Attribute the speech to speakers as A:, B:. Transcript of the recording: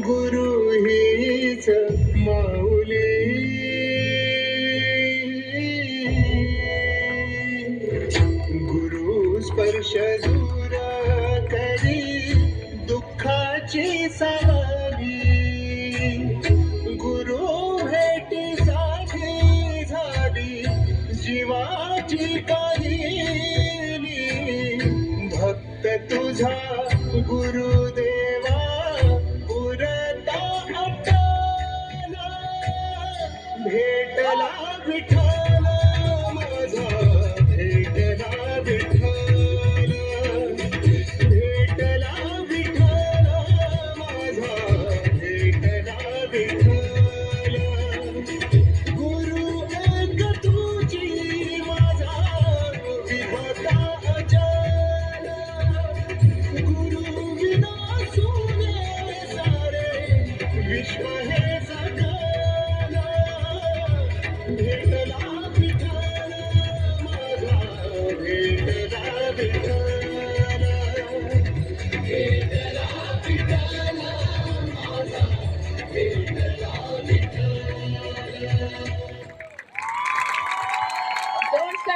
A: गुरु हीच माऊली, गुरु स्पर्श दूर करी दुःखाची सावली, गुरु भेटीसाठी झाली जीवाची काहिली, भक्त तुझा गुरुदेवा पुरता अटला, भेटला विठ्ठल माझा, भेटला विठ्ठल, भेटला विठ्ठल माझा, भेटला विठ्ठल, गुरु एक तुझी माझा विभता अचल, गुरु विना सोने सारे विश्व हे सकल, भेटला विठ्ठल माझा, भेटला विठ्ठल.